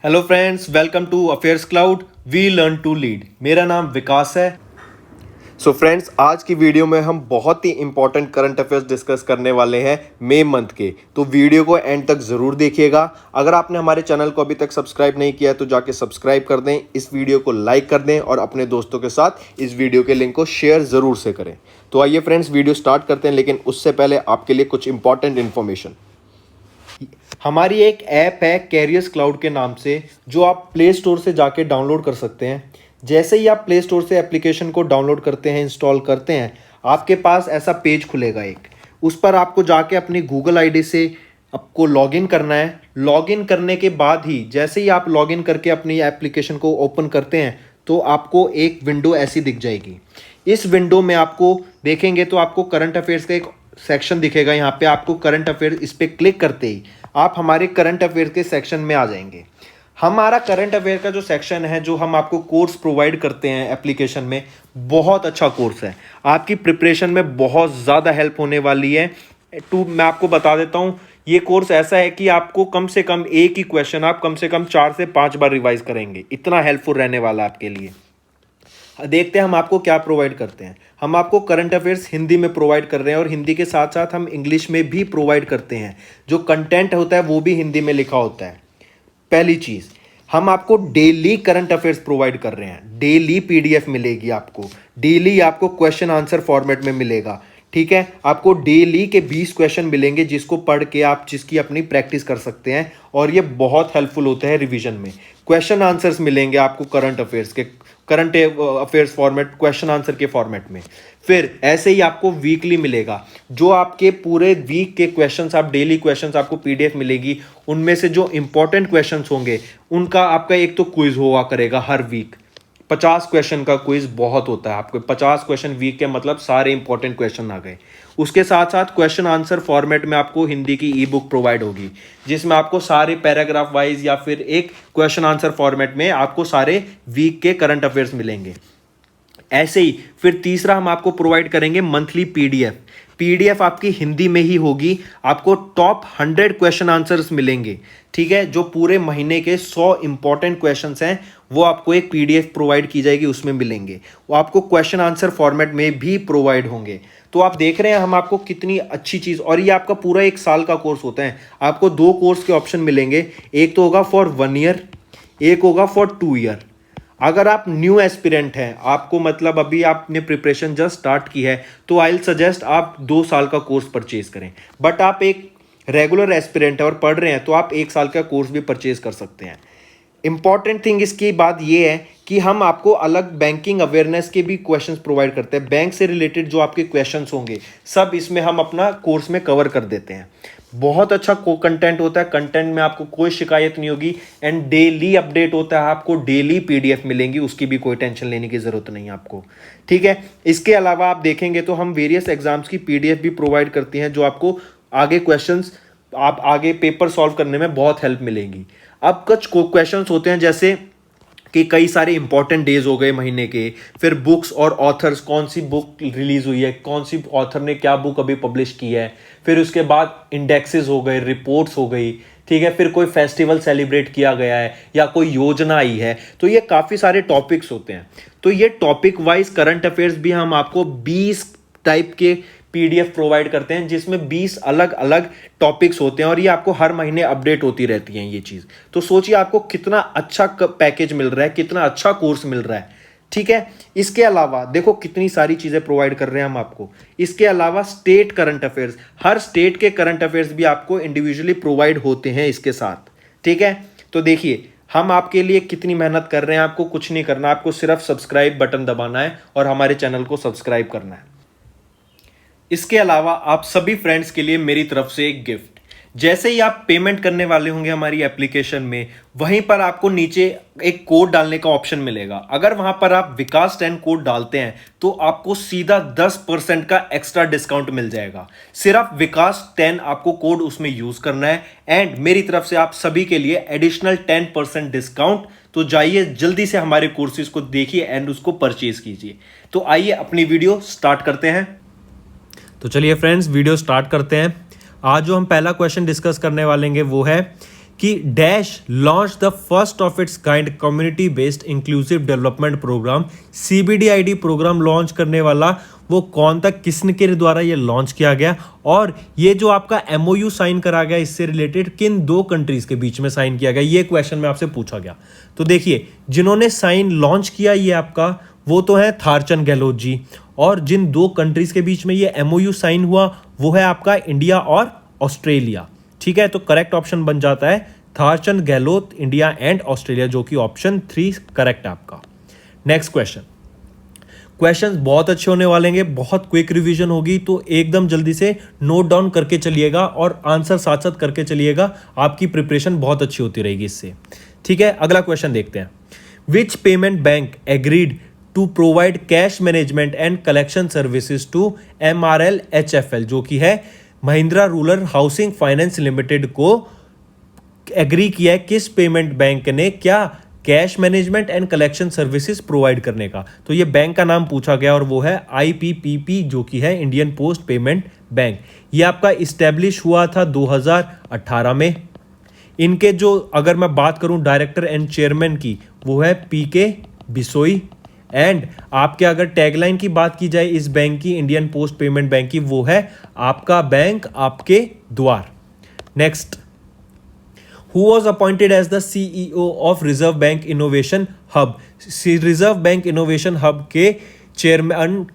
Hello friends, welcome to affairs cloud. We learn to lead. मेरा नाम विकास है। So friends, आज की वीडियो में हम बहुत ही इंपॉर्टेंट करंट अफेयर्स डिस्कस करने वाले हैं मई मंथ के। तो वीडियो को एंड तक ज़रूर देखिएगा। अगर आपने हमारे चैनल को अभी तक सब्सक्राइब नहीं किया तो जाके सब्सक्राइब कर दें, इस वीडियो को लाइक कर दें और अपने दोस्तों के साथ इस वीडियो के लिंक को शेयर ज़रूर से करें। तो आइए फ्रेंड्स, वीडियो स्टार्ट करते हैं, लेकिन उससे पहले आपके लिए कुछ इंपॉर्टेंट इन्फॉर्मेशन। हमारी एक ऐप है कैरियर्स क्लाउड के नाम से, जो आप प्ले स्टोर से जाके डाउनलोड कर सकते हैं। जैसे ही आप प्ले स्टोर से एप्लीकेशन को डाउनलोड करते हैं, इंस्टॉल करते हैं, आपके पास ऐसा पेज खुलेगा एक। उस पर आपको जाके अपनी गूगल आईडी से आपको लॉगिन करना है। लॉगिन करने के बाद ही जैसे ही आप लॉगिन करके अपनी एप्लीकेशन को ओपन करते हैं तो आपको एक विंडो ऐसी दिख जाएगी। इस विंडो में आपको देखेंगे तो आपको करंट अफेयर्स का एक सेक्शन दिखेगा। यहाँ पे आपको करंट अफेयर, इस पर क्लिक करते ही आप हमारे करंट अफेयर के सेक्शन में आ जाएंगे। हमारा करंट अफेयर का जो सेक्शन है, जो हम आपको कोर्स प्रोवाइड करते हैं एप्लीकेशन में, बहुत अच्छा कोर्स है। आपकी प्रिपरेशन में बहुत ज़्यादा हेल्प होने वाली है। मैं आपको बता देता हूँ, ये कोर्स ऐसा है कि आपको कम से कम एक ही क्वेश्चन आप कम से कम 4 से 5 बार रिवाइज करेंगे। इतना हेल्पफुल रहने वाला है आपके लिए। देखते हैं हम आपको क्या प्रोवाइड करते हैं। हम आपको करंट अफेयर्स हिंदी में प्रोवाइड कर रहे हैं और हिंदी के साथ साथ हम इंग्लिश में भी प्रोवाइड करते हैं। जो कंटेंट होता है वो भी हिंदी में लिखा होता है। पहली चीज़, हम आपको डेली करंट अफेयर्स प्रोवाइड कर रहे हैं। डेली पीडीएफ मिलेगी आपको, डेली आपको क्वेश्चन आंसर फॉर्मेट में मिलेगा। ठीक है, आपको डेली के 20 क्वेश्चन मिलेंगे जिसको पढ़ के आप जिसकी अपनी प्रैक्टिस कर सकते हैं, और ये बहुत हेल्पफुल होते हैं रिवीजन में। क्वेश्चन आंसर्स मिलेंगे आपको करंट अफेयर्स के, current affairs format, question answer के फॉर्मेट में। फिर ऐसे ही आपको वीकली मिलेगा, जो आपके पूरे वीक के क्वेश्चंस, आप डेली क्वेश्चंस आपको पीडीएफ मिलेगी। उनमें से जो इंपॉर्टेंट क्वेश्चंस होंगे उनका आपका एक तो क्विज हुआ करेगा हर वीक। 50 क्वेश्चन का क्विज बहुत होता है। आपको 50 क्वेश्चन वीक के मतलब सारे इंपॉर्टेंट क्वेश्चन आ गए। उसके साथ साथ क्वेश्चन आंसर फॉर्मेट में आपको हिंदी की ई बुक प्रोवाइड होगी, जिसमें आपको सारे पैराग्राफ वाइज या फिर एक क्वेश्चन आंसर फॉर्मेट में आपको सारे वीक के करंट अफेयर्स मिलेंगे। ऐसे ही फिर तीसरा हम आपको प्रोवाइड करेंगे मंथली पीडीएफ। पीडीएफ आपकी हिंदी में ही होगी। आपको टॉप 100 क्वेश्चन आंसर्स मिलेंगे। ठीक है, जो पूरे महीने के 100 इंपॉर्टेंट क्वेश्चंस हैं वो आपको एक पीडीएफ प्रोवाइड की जाएगी, उसमें मिलेंगे। वो आपको क्वेश्चन आंसर फॉर्मेट में भी प्रोवाइड होंगे। तो आप देख रहे हैं हम आपको कितनी अच्छी चीज़, और ये आपका पूरा 1 साल का कोर्स होता है। आपको 2 कोर्स के ऑप्शन मिलेंगे, एक तो होगा फॉर 1 ईयर, एक होगा फॉर 2 ईयर। अगर आप न्यू एस्पिरेंट हैं, आपको मतलब अभी आपने प्रिपरेशन जस्ट स्टार्ट की है, तो आई विल सजेस्ट आप 2 साल का कोर्स परचेज करें। बट आप एक रेगुलर एस्पिरेंट है और पढ़ रहे हैं तो आप 1 साल का कोर्स भी परचेज कर सकते हैं। इंपॉर्टेंट थिंग इसकी बात यह है कि हम आपको अलग बैंकिंग अवेयरनेस के भी क्वेश्चंस प्रोवाइड करते हैं। बैंक से रिलेटेड जो आपके क्वेश्चंस होंगे सब इसमें हम अपना कोर्स में कवर कर देते हैं। बहुत अच्छा कंटेंट होता है। कंटेंट में आपको कोई शिकायत नहीं होगी, एंड डेली अपडेट होता है। आपको डेली पीडीएफ मिलेंगी, उसकी भी कोई टेंशन लेने की जरूरत नहीं है आपको। ठीक है, इसके अलावा आप देखेंगे तो हम वेरियस एग्जाम्स की पीडीएफ भी प्रोवाइड करती हैं, जो आपको आगे क्वेश्चंस, आप आगे पेपर सॉल्व करने में बहुत हेल्प मिलेगी। अब कुछ क्वेश्चंस होते हैं जैसे कि कई सारे इंपॉर्टेंट डेज हो गए महीने के, फिर बुक्स और ऑथर्स, कौन सी बुक रिलीज हुई है, कौन सी ऑथर ने क्या बुक अभी पब्लिश की है, फिर उसके बाद इंडेक्सेस हो गए, रिपोर्ट्स हो गई। ठीक है, फिर कोई फेस्टिवल सेलिब्रेट किया गया है या कोई योजना आई है। तो ये काफ़ी सारे टॉपिक्स होते हैं। तो ये टॉपिक वाइज करंट अफेयर्स भी हम आपको 20 टाइप के पीडीएफ प्रोवाइड करते हैं, जिसमें 20 अलग अलग टॉपिक्स होते हैं, और ये आपको हर महीने अपडेट होती रहती हैं ये चीज़। तो सोचिए आपको कितना अच्छा पैकेज मिल रहा है, कितना अच्छा कोर्स मिल रहा है। ठीक है, इसके अलावा देखो कितनी सारी चीज़ें प्रोवाइड कर रहे हैं हम आपको। इसके अलावा स्टेट करंट अफेयर्स, हर स्टेट के करंट अफेयर्स भी आपको इंडिविजुअली प्रोवाइड होते हैं इसके साथ। ठीक है, तो देखिए हम आपके लिए कितनी मेहनत कर रहे हैं। आपको कुछ नहीं करना, आपको सिर्फ सब्सक्राइब बटन दबाना है और हमारे चैनल को सब्सक्राइब करना है। इसके अलावा आप सभी फ्रेंड्स के लिए मेरी तरफ से एक गिफ्ट। जैसे ही आप पेमेंट करने वाले होंगे हमारी एप्लीकेशन में, वहीं पर आपको नीचे एक कोड डालने का ऑप्शन मिलेगा। अगर वहां पर आप विकास 10 कोड डालते हैं तो आपको सीधा 10% का एक्स्ट्रा डिस्काउंट मिल जाएगा। सिर्फ विकास 10 आपको कोड उसमें यूज करना है, एंड मेरी तरफ से आप सभी के लिए एडिशनल 10% डिस्काउंट। तो जाइए जल्दी से हमारे कोर्सेज को देखिए एंड उसको परचेज कीजिए। तो आइए अपनी वीडियो स्टार्ट करते हैं। तो चलिए फ्रेंड्स, वीडियो स्टार्ट करते हैं। आज जो हम पहला क्वेश्चन डिस्कस करने वाले हैं वो है कि dash launch the first of its kind community based inclusive development program, CBDID program launch करने वाला वो कौन था, किसके द्वारा ये लॉन्च किया गया, और ये जो आपका MOU साइन करा गया इससे रिलेटेड किन दो कंट्रीज के बीच में साइन किया गया, ये क्वेश्चन में आपसे पूछा गया। तो देखिए जिन्होंने साइन लॉन्च किया ये आपका वो तो है थावरचंद गहलोत जी, और जिन दो कंट्रीज के बीच में ये MOU साइन हुआ वो है आपका इंडिया और ऑस्ट्रेलिया। ठीक है, तो करेक्ट ऑप्शन बन जाता है Thawarchand Gehlot, India and Australia, जो कि ऑप्शन 3 करेक्ट है आपका। नेक्स्ट क्वेश्चंस बहुत अच्छे होने वाले हैं, बहुत क्विक रिवीजन होगी, तो एकदम जल्दी से नोट डाउन करके चलिएगा और आंसर साथ साथ करके चलिएगा, आपकी प्रिपरेशन बहुत अच्छी होती रहेगी इससे। ठीक है, अगला क्वेश्चन देखते हैं। Which payment bank agreed to provide cash management and collection services to MRLHFL, जो कि है Mahindra rural housing finance limited को एग्री किया है किस पेमेंट बैंक ने क्या cash management and collection services provide करने का। तो ये बैंक का नाम पूछा गया और वो है IPPB, जो कि है इंडियन पोस्ट पेमेंट बैंक। ये आपका इस्टेब्लिश हुआ था 2018 में। इनके जो अगर मैं बात करूं डायरेक्टर एंड चेयरमैन की, वो है PK बिसोई, एंड आपके अगर टैगलाइन की बात की जाए इस बैंक की, इंडियन पोस्ट पेमेंट बैंक की, वो है आपका बैंक आपके द्वार। Next, who was appointed as the CEO of reserve bank innovation hub. Reserve bank innovation hub के चेयरमैन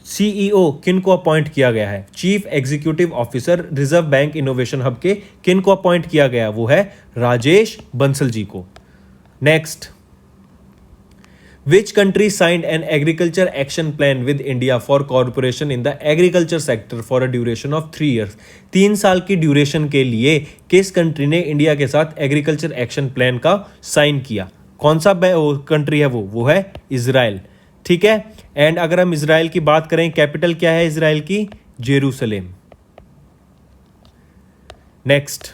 CEO किन को अपॉइंट किया गया है, chief executive officer reserve bank innovation hub के किन को अपॉइंट किया गया, वो है राजेश बंसल जी को। Next, Which country signed an agriculture action plan with India for cooperation in the agriculture sector for a duration of 3 years? 3 साल की ड्यूरेशन के लिए किस कंट्री ने इंडिया के साथ एग्रीकल्चर एक्शन प्लान का साइन किया? कौन सा कंट्री है वो है इजराइल। ठीक है, एंड अगर हम इजराइल की बात करें, कैपिटल क्या है इजराइल की, जेरूसलेम। नेक्स्ट,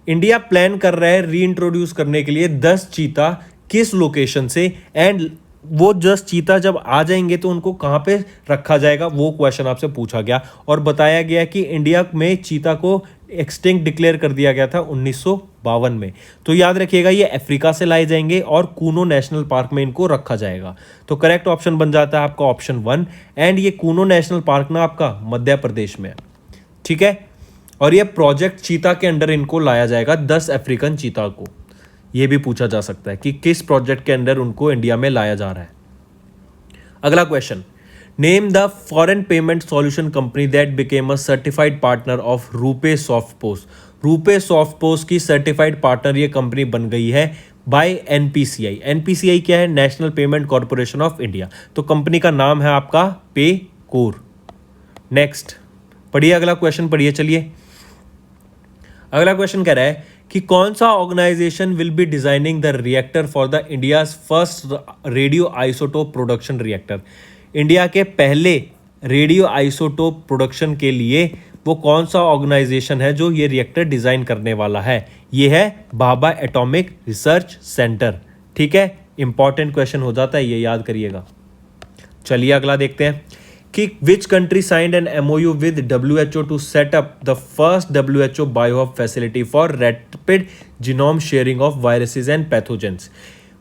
इंडिया प्लान कर रहा है री इंट्रोड्यूस करने के लिए 10 चीता किस लोकेशन से, एंड वो 10 चीता जब आ जाएंगे तो उनको कहां पे रखा जाएगा, वो क्वेश्चन आपसे पूछा गया। और बताया गया कि इंडिया में चीता को एक्सटिंक्ट डिक्लेयर कर दिया गया था 1952 में। तो याद रखिएगा ये अफ्रीका से लाए जाएंगे और कूनो नेशनल पार्क में इनको रखा जाएगा। तो करेक्ट ऑप्शन बन जाता है आपका ऑप्शन 1, एंड ये कूनो नेशनल पार्क ना आपका मध्य प्रदेश में है। ठीक है, और ये प्रोजेक्ट चीता के अंडर इनको लाया जाएगा, 10 अफ्रीकन चीता को। ये भी पूछा जा सकता है कि किस प्रोजेक्ट के अंदर उनको इंडिया में लाया जा रहा है। अगला question, name the foreign payment solution company that became a certified partner of RuPay soft post. RuPay soft post की सर्टिफाइड पार्टनर ये कंपनी बन गई है बाय NPCI। NPCI क्या है, national payment corporation of India. तो कंपनी का नाम है आपका पेकोर। नेक्स्ट पढ़िए, अगला क्वेश्चन पढ़िए। चलिए, अगला क्वेश्चन कह रहा है कि कौन सा organization will be designing the reactor for the India's first radio isotope production reactor. India के पहले रेडियो आइसोटोप प्रोडक्शन के लिए वो कौन सा ऑर्गेनाइजेशन है जो ये रिएक्टर डिजाइन करने वाला है, ये है भाभा एटॉमिक रिसर्च सेंटर। ठीक है, इंपॉर्टेंट क्वेश्चन हो जाता है, ये याद करिएगा। चलिए अगला देखते हैं कि which country signed an MOU with WHO to set up the first WHO biohub facility for rapid genome sharing of viruses and pathogens.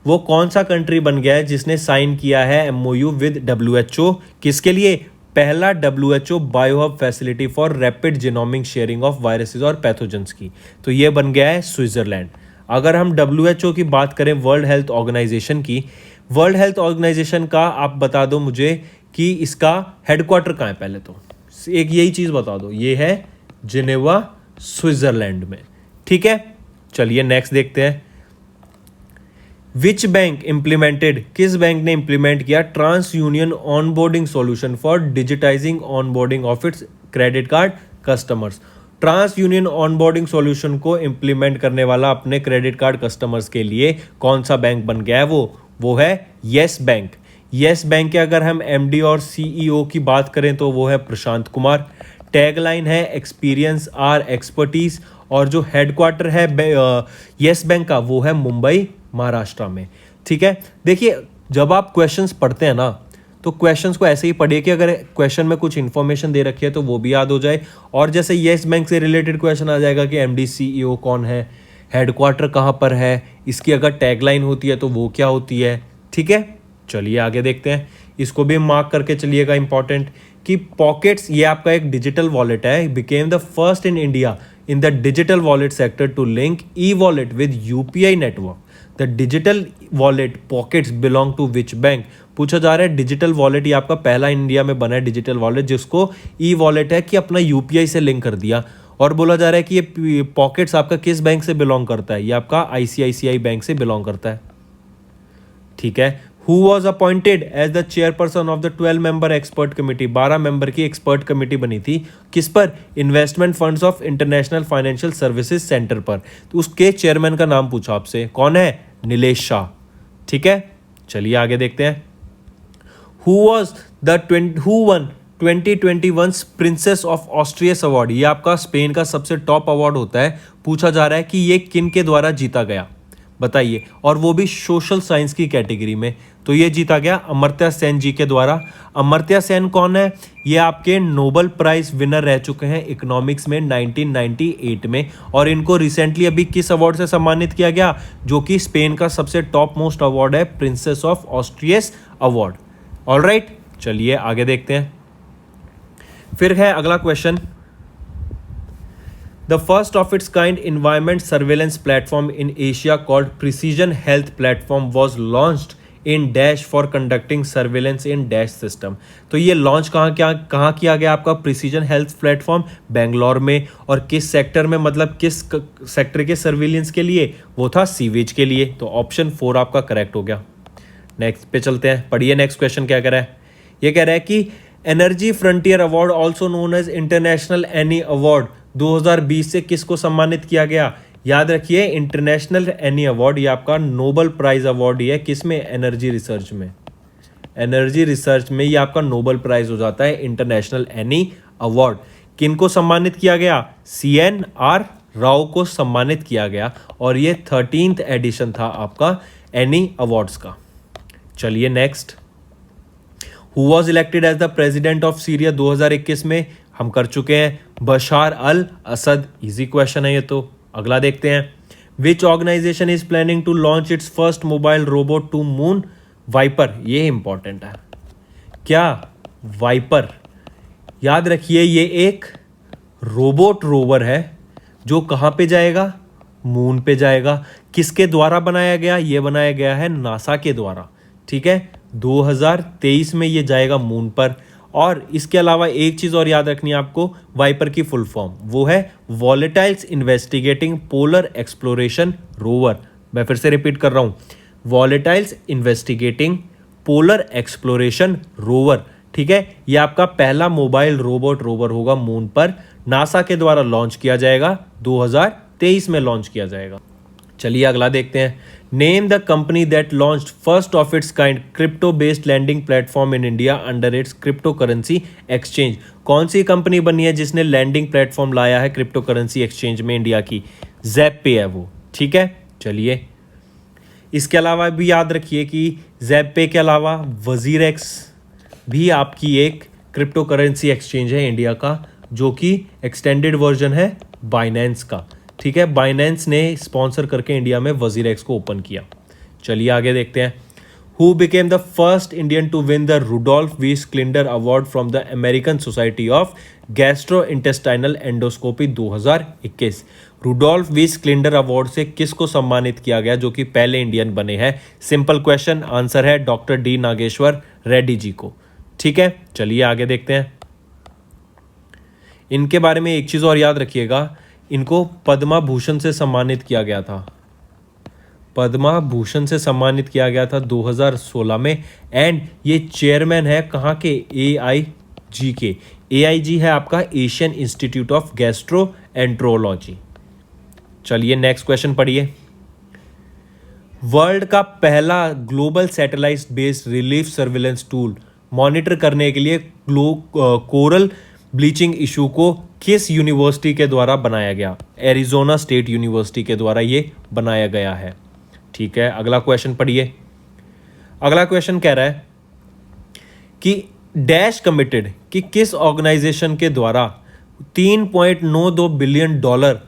वो कौन सा कंट्री बन गया है जिसने साइन किया है MOU विद WHO, किसके लिए, पहला WHO biohub facility for rapid genomic sharing of viruses और पैथोजेंस की। तो ये बन गया है स्विट्जरलैंड। अगर हम WHO की बात करें, वर्ल्ड हेल्थ ऑर्गेनाइजेशन की, वर्ल्ड हेल्थ ऑर्गेनाइजेशन का आप बता दो मुझे कि इसका हेडक्वार्टर कहाँ है। पहले तो एक यही चीज बता दो, ये है जिनेवा स्विट्जरलैंड में। ठीक है, चलिए नेक्स्ट देखते हैं। विच बैंक इंप्लीमेंटेड, किस बैंक ने इंप्लीमेंट किया TransUnion onboarding solution for digitizing onboarding of its credit card customers. TransUnion onboarding solution को इंप्लीमेंट करने वाला अपने क्रेडिट कार्ड कस्टमर्स के लिए कौन सा बैंक बन गया है, वो है येस बैंक। येस बैंक के अगर हम MD और CEO की बात करें तो वो है प्रशांत कुमार। टैगलाइन है एक्सपीरियंस आर एक्सपर्टीज, और जो हेडक्वार्टर है येस बैंक का वो है मुंबई महाराष्ट्र में। ठीक है, देखिए जब आप क्वेश्चंस पढ़ते हैं ना तो क्वेश्चंस को ऐसे ही पढ़िए कि अगर क्वेश्चन में कुछ इन्फॉर्मेशन दे रखी है तो वो भी याद हो जाए। और जैसे येस बैंक से रिलेटेड क्वेश्चन आ जाएगा कि एमडी सीईओ कौन है, हेडक्वार्टर कहाँ पर है, इसकी अगर टैगलाइन होती है तो वो क्या होती है। ठीक है, चलिए आगे देखते हैं। इसको भी मार्क करके चलिएगा इंपॉर्टेंट कि पॉकेट्स, ये आपका एक डिजिटल वॉलेट है, became the first in India in the digital wallet sector to link e wallet with UPI network. The digital wallet Pockets belong to which bank. पूछा जा रहा है डिजिटल वॉलेट, ये आपका पहला इंडिया में बना है डिजिटल वॉलेट जिसको ई वॉलेट है कि अपना यूपीआई से लिंक कर दिया। और बोला जा रहा है कि ये पॉकेट्स आपका किस बैंक से बिलोंग करता है, ये आपका आईसीआईसीआई बैंक से बिलोंग करता है। ठीक है, who was appointed as the chairperson of the 12 member expert committee. 12 member की एक्सपर्ट कमिटी बनी थी किस पर, investment funds of international financial services centre पर। तो उसके चेयरमैन का नाम पूछा आपसे, कौन है, नीलेश शाह। ठीक है, चलिए आगे देखते हैं। Who won 2021 princess of Asturias award. ये आपका स्पेन का सबसे टॉप अवार्ड होता है। पूछा जा रहा है कि ये किन के द्वारा जीता गया, बताइए, और वो भी सोशल साइंस की कैटेगरी में। तो ये जीता गया अमर्त्य सेन जी के द्वारा। अमर्त्य सेन कौन है, ये आपके नोबेल प्राइज विनर रह चुके हैं इकोनॉमिक्स में 1998 में, और इनको रिसेंटली अभी किस अवार्ड से सम्मानित किया गया, जो कि स्पेन का सबसे टॉप मोस्ट अवार्ड है, princess of Asturias award. Alright, चलिए आगे देखते हैं। फिर है अगला question, the first of its kind environment surveillance platform in Asia called precision health platform was launched in dash for conducting surveillance in dash system. तो ये लॉन्च कहाँ किया गया आपका प्रिसीजन हेल्थ प्लेटफॉर्म, बेंगलोर में। और किस सेक्टर में, मतलब किस सेक्टर के सर्वेलेंस के लिए, वो था सीवेज के लिए। तो ऑप्शन 4 आपका करेक्ट हो गया। नेक्स्ट पे चलते हैं, पढ़िए नेक्स्ट क्वेश्चन क्या कह रहा है। ये कह रहा है कि energy frontier award also known as international Eni award 2020 से किसको सम्मानित किया गया। याद रखिए इंटरनेशनल एनी अवार्ड ये आपका नोबेल प्राइज अवार्ड ही है, किसमें, एनर्जी रिसर्च में। एनर्जी रिसर्च में ये आपका नोबेल प्राइज हो जाता है इंटरनेशनल एनी अवार्ड। किनको सम्मानित किया गया, CNR राव को सम्मानित किया गया, और ये 13th एडिशन था आपका एनी अवार्ड्स का। चलिए next, who was elected as the president of Syria 2021 में, हम कर चुके हैं, Bashar al Assad. Easy question है ये तो। अगला देखते हैं, which organization is planning to launch its first mobile robot to moon, Viper. ये इंपॉर्टेंट है, क्या, वाइपर। याद रखिए ये एक रोबोट रोवर है जो कहाँ पे जाएगा, मून पे जाएगा। किसके द्वारा बनाया गया, ये बनाया गया है नासा के द्वारा। ठीक है, 2023 में ये जाएगा मून पर। और इसके अलावा एक चीज़ और याद रखनी है आपको, वाइपर की फुल फॉर्म वो है वॉलेटाइल्स इन्वेस्टिगेटिंग पोलर एक्सप्लोरेशन रोवर। मैं फिर से रिपीट कर रहा हूँ, वॉलेटाइल्स इन्वेस्टिगेटिंग पोलर एक्सप्लोरेशन रोवर। ठीक है, ये आपका पहला मोबाइल रोबोट रोवर होगा मून पर, नासा के द्वारा लॉन्च किया जाएगा, 2023 में लॉन्च किया जाएगा। चलिए अगला देखते हैं, name the company that launched first of its kind crypto based lending platform in India under its crypto currency exchange. कौन सी कंपनी बनी है जिसने लैंडिंग प्लेटफॉर्म लाया है क्रिप्टो करेंसी एक्सचेंज में इंडिया की, ज़ैप पे है वो। ठीक है, चलिए इसके अलावा भी याद रखिए कि ज़ैप पे के अलावा वजीरेक्स भी आपकी एक क्रिप्टो करेंसी एक्सचेंज है इंडिया का, जो कि एक्सटेंडेड वर्जन है बाइनेंस का। ठीक है, बाइनेंस ने स्पॉन्सर करके इंडिया में वजीरेक्स को ओपन किया। चलिए आगे देखते हैं, who became the first Indian to win the Rudolf V Schindler award from the American Society of Gastrointestinal Endoscopy 2021। Rudolf V Schindler award से किसको सम्मानित किया गया, जो कि पहले इंडियन बने हैं। सिंपल क्वेश्चन, आंसर है डॉक्टर डी नागेश्वर रेड्डी जी को। ठीक है, चलिए आगे देखते हैं। इनके बारे में एक चीज़ और याद रखिएगा, इनको पद्मा भूषण से सम्मानित किया गया था, पद्मा भूषण से सम्मानित किया गया था 2016 में। एंड ये चेयरमैन है कहाँ के, AIG के। AIG है आपका Asian institute of gastro enterology. चलिए नेक्स्ट क्वेश्चन पढ़िए, वर्ल्ड का पहला global satellite based relief surveillance tool monitor करने के लिए कोरल ब्लीचिंग इशू को किस यूनिवर्सिटी के द्वारा बनाया गया, एरिजोना स्टेट यूनिवर्सिटी के द्वारा ये बनाया गया है। ठीक है, अगला क्वेश्चन पढ़िए। अगला क्वेश्चन कह रहा है, कि डैश कमिटेड कि किस ऑर्गेनाइजेशन के द्वारा 3.92 billion dollar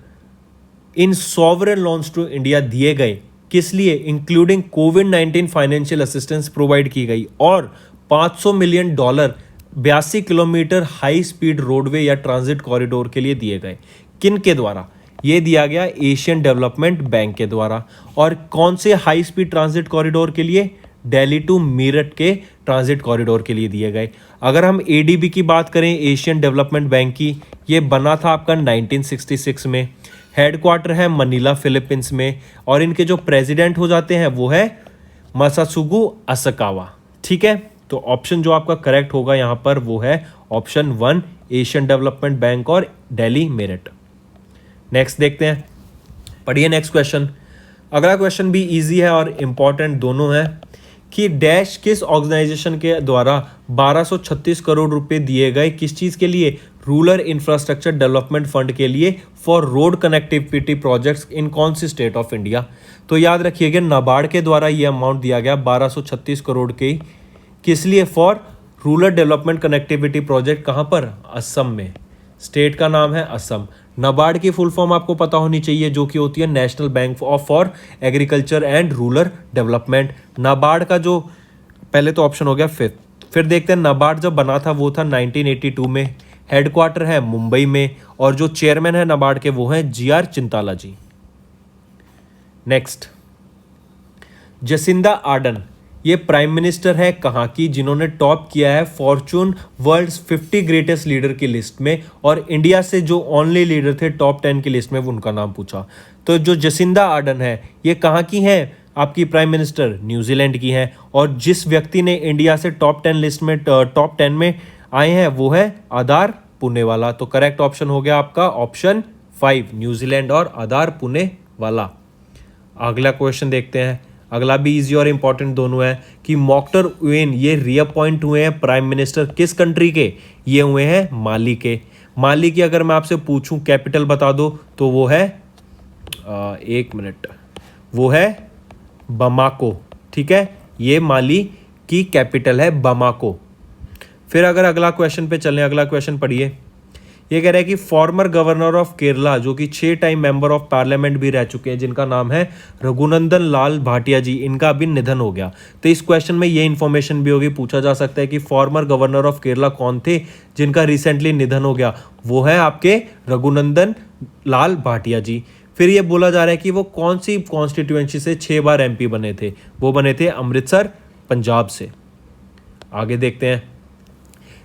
in sovereign loans to India दिए गए, किस लिए, इंक्लूडिंग कोविड-19 फाइनेंशियल असिस्टेंस प्रोवाइड की गई, और 500 million dollar 82 kilometre high speed roadway या ट्रांजिट कॉरिडोर के लिए दिए गए। किन के द्वारा? ये दिया गया एशियन डेवलपमेंट बैंक के द्वारा। और कौन से हाई स्पीड ट्रांजिट कॉरिडोर के लिए? दिल्ली टू मीरठ के ट्रांजिट कॉरिडोर के लिए दिए गए। अगर हम एडीबी की बात करें, एशियन डेवलपमेंट बैंक की, ये बना था आपका 1966 में। हेडक्वार्टर है मनीला फिलीपींस में, और इनके जो प्रेसिडेंट हो जाते हैं वो है मासात्सुगु असाकावा। ठीक है, तो ऑप्शन जो आपका करेक्ट होगा यहां पर वो है ऑप्शन 1, एशियन डेवलपमेंट बैंक और दिल्ली मेरठ। नेक्स्ट देखते हैं, पढ़िए नेक्स्ट क्वेश्चन। अगला क्वेश्चन भी इजी है और इंपॉर्टेंट दोनों है कि डैश किस ऑर्गेनाइजेशन के द्वारा 1236 करोड़ रुपए दिए गए, किस चीज के लिए? रूरल इंफ्रास्ट्रक्चर डेवलपमेंट फंड के लिए for road connectivity projects in कौन सी स्टेट ऑफ इंडिया? तो याद रखिएगा नाबार्ड के द्वारा ये अमाउंट दिया गया 1236 करोड़ के, किस लिए? For rural development connectivity project. कहाँ पर? असम में। स्टेट का नाम है असम। नाबार्ड की फुल फॉर्म आपको पता होनी चाहिए, जो कि होती है national bank of for agriculture and rural development. NABARD का जो पहले तो ऑप्शन हो गया फिर देखते हैं नाबार्ड जब बना था वो था 1982 में। हेडक्वार्टर है मुंबई में, और जो चेयरमैन है नाबार्ड के वो हैं GR चिंताला जी। नेक्स्ट, जसिंदा आर्डन ये प्राइम मिनिस्टर है कहाँ की, जिन्होंने टॉप किया है फॉर्चून वर्ल्ड्स 50 ग्रेटेस्ट लीडर की लिस्ट में, और इंडिया से जो ओनली लीडर थे टॉप 10 की लिस्ट में, वो उनका नाम पूछा। तो जो जसिंदा आर्डन है ये कहाँ की है आपकी प्राइम मिनिस्टर? न्यूजीलैंड की है। और जिस व्यक्ति ने इंडिया से टॉप 10 लिस्ट में टॉप 10 में आए हैं वो है आधार पुणेवाला। तो करेक्ट ऑप्शन हो गया आपका ऑप्शन 5, न्यूजीलैंड और आधार पुणेवाला। अगला क्वेश्चन देखते हैं, अगला भी इजी और इंपॉर्टेंट दोनों है कि मोक्टर उयेन ये रीअपॉइंट हुए हैं प्राइम मिनिस्टर किस कंट्री के? ये हुए हैं माली के। माली की अगर मैं आपसे पूछूं कैपिटल बता दो तो वो है एक मिनट, वो है बमाको। ठीक है, ये माली की कैपिटल है बमाको। फिर अगर अगला क्वेश्चन पे चलें, अगला क्वेश्चन पढ़िए। ये कह रहा है कि फॉर्मर गवर्नर ऑफ केरला जो कि 6 टाइम मेंबर ऑफ पार्लियामेंट भी रह चुके हैं, जिनका नाम है रघुनंदन लाल भाटिया जी, इनका अभी निधन हो गया। तो इस क्वेश्चन में ये इन्फॉर्मेशन भी होगी, पूछा जा सकता है कि फॉर्मर गवर्नर ऑफ केरला कौन थे जिनका रिसेंटली निधन हो गया? वो है आपके रघुनंदन लाल भाटिया जी। फिर ये बोला जा रहा है कि वो कौन सी कॉन्स्टिट्यूएंसी से 6 बार MP बने थे? वो बने थे अमृतसर पंजाब से। आगे देखते हैं,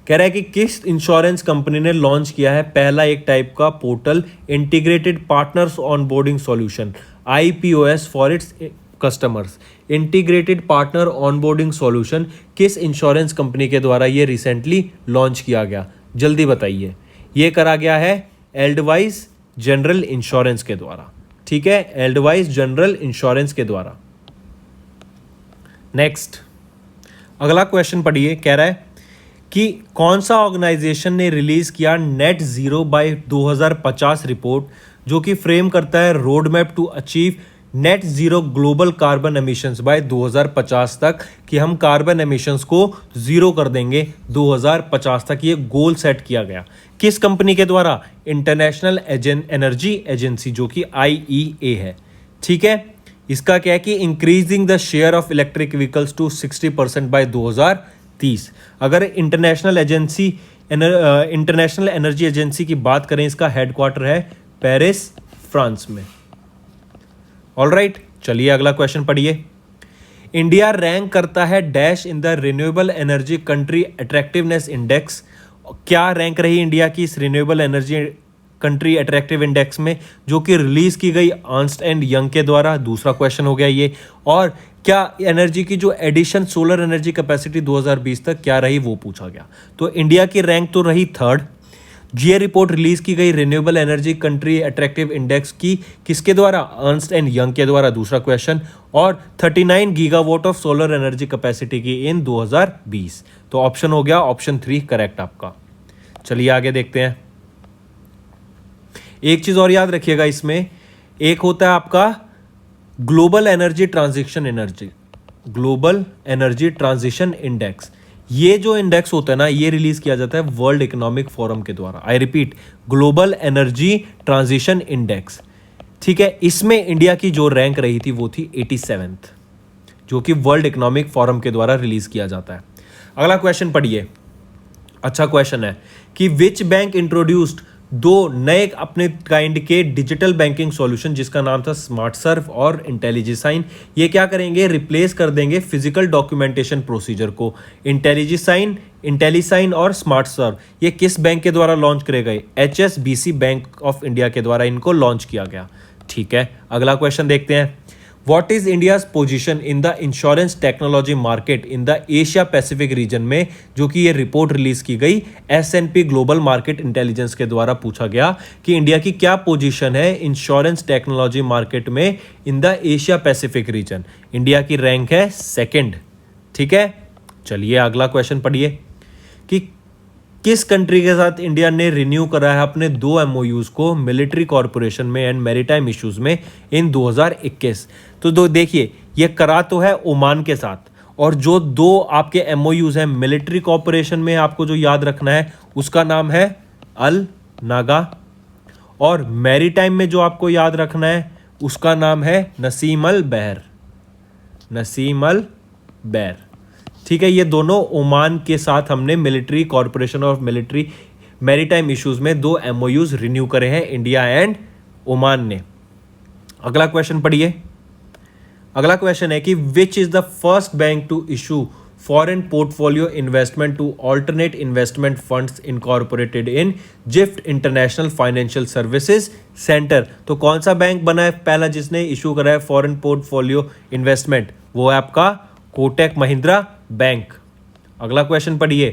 कह रहा है कि किस इंश्योरेंस कंपनी ने लॉन्च किया है पहला एक टाइप का portal integrated partners onboarding solution IPOS for its customers. Integrated partner onboarding solution किस इंश्योरेंस कंपनी के द्वारा ये रिसेंटली लॉन्च किया गया? जल्दी बताइए। ये करा गया है एल्डवाइस जनरल इंश्योरेंस के द्वारा। ठीक है, एल्डवाइस जनरल इंश्योरेंस के द्वारा। नेक्स्ट, अगला क्वेश्चन पढ़िए। कह रहा है कि कौन सा ऑर्गेनाइजेशन ने रिलीज किया नेट जीरो बाय 2050 रिपोर्ट, जो कि फ्रेम करता है road map to achieve net zero global carbon emissions by 2050 तक, कि हम कार्बन एमिशंस को जीरो कर देंगे 2050 तक। ये गोल सेट किया गया किस कंपनी के द्वारा? इंटरनेशनल एनर्जी एजेंसी, जो कि IEA है। ठीक है, इसका क्या है कि increasing the share of electric vehicles to 60% by 2030। अगर इंटरनेशनल एनर्जी एजेंसी की बात करें, इसका हेडक्वार्टर है पेरिस फ्रांस में। ऑलराइट, चलिए अगला क्वेश्चन पढ़िए। इंडिया रैंक करता है dash in the renewable energy country attractiveness index. क्या रैंक रही इंडिया की इस renewable energy country attractive index में, जो कि रिलीज की गई अर्न्स्ट एंड यंग के द्वारा? दूसरा क्वेश्चन हो गया ये। और क्या एनर्जी की जो एडिशन सोलर एनर्जी कैपेसिटी 2020 तक क्या रही, वो पूछा गया। तो इंडिया की रैंक तो रही 3rd। ये रिपोर्ट रिलीज की गई renewable energy country attractive index की किसके द्वारा? अर्न्स्ट एंड यंग के द्वारा। दूसरा क्वेश्चन। और 39 gigawatt of solar energy capacity की इन 2020। तो ऑप्शन हो गया ऑप्शन 3 करेक्ट आपका। चलिए आगे देखते हैं। एक चीज और याद रखिएगा, इसमें एक होता है आपका ग्लोबल एनर्जी ट्रांजिशन इंडेक्स। ये जो इंडेक्स होता है ना, ये रिलीज किया जाता है वर्ल्ड इकोनॉमिक फोरम के द्वारा। I repeat, global energy transition index. ठीक है, इसमें इंडिया की जो रैंक रही थी वो थी 87th, जो कि वर्ल्ड इकोनॉमिक फोरम के द्वारा रिलीज किया जाता है। अगला क्वेश्चन पढ़िए, अच्छा क्वेश्चन है कि विच बैंक इंट्रोड्यूस्ड दो नए अपने काइंड के डिजिटल बैंकिंग सॉल्यूशन, जिसका नाम था स्मार्ट सर्व और इंटेलिजिसाइन। ये क्या करेंगे, रिप्लेस कर देंगे फिजिकल डॉक्यूमेंटेशन प्रोसीजर को। इंटेलिसाइन और स्मार्ट सर्व ये किस बैंक के द्वारा लॉन्च करे गए? HSBC बैंक ऑफ इंडिया के द्वारा इनको लॉन्च किया गया। ठीक है, अगला क्वेश्चन देखते हैं। What is India's position in the insurance technology market in the Asia Pacific region में, जो कि ये रिपोर्ट रिलीज की गई S&P ग्लोबल मार्केट इंटेलिजेंस के द्वारा पूछा गया कि इंडिया की क्या पोजीशन है इंश्योरेंस टेक्नोलॉजी मार्केट में in the Asia Pacific region. India की रैंक है 2nd। ठीक है, चलिए अगला क्वेश्चन पढ़िए कि किस कंट्री के साथ इंडिया ने रिन्यू करा है अपने 2 MOUs को मिलिट्री कॉरपोरेशन में एंड मैरीटाइम इश्यूज में इन 2021। तो देखिए, ये करा तो है ओमान के साथ, और जो 2 आपके MOUs हैं मिलिट्री कॉरपोरेशन में, आपको जो याद रखना है उसका नाम है अल नागा, और मैरीटाइम में जो आपको याद रखना है उसका नाम है नसीम अल बैर। ठीक है, ये दोनों ओमान के साथ हमने मिलिट्री कॉरपोरेशन और मिलिट्री मैरीटाइम इश्यूज में 2 MOUs रिन्यू करे हैं, इंडिया एंड ओमान ने। अगला क्वेश्चन पढ़िए, अगला क्वेश्चन है कि which is the first bank to issue foreign portfolio investment to alternate investment funds incorporated in GIFT international financial services centre. तो कौन सा बैंक बना है पहला जिसने इशू करा है फॉरेन पोर्टफोलियो इन्वेस्टमेंट? वो है आपका कोटक महिंद्रा बैंक। अगला क्वेश्चन पढ़िए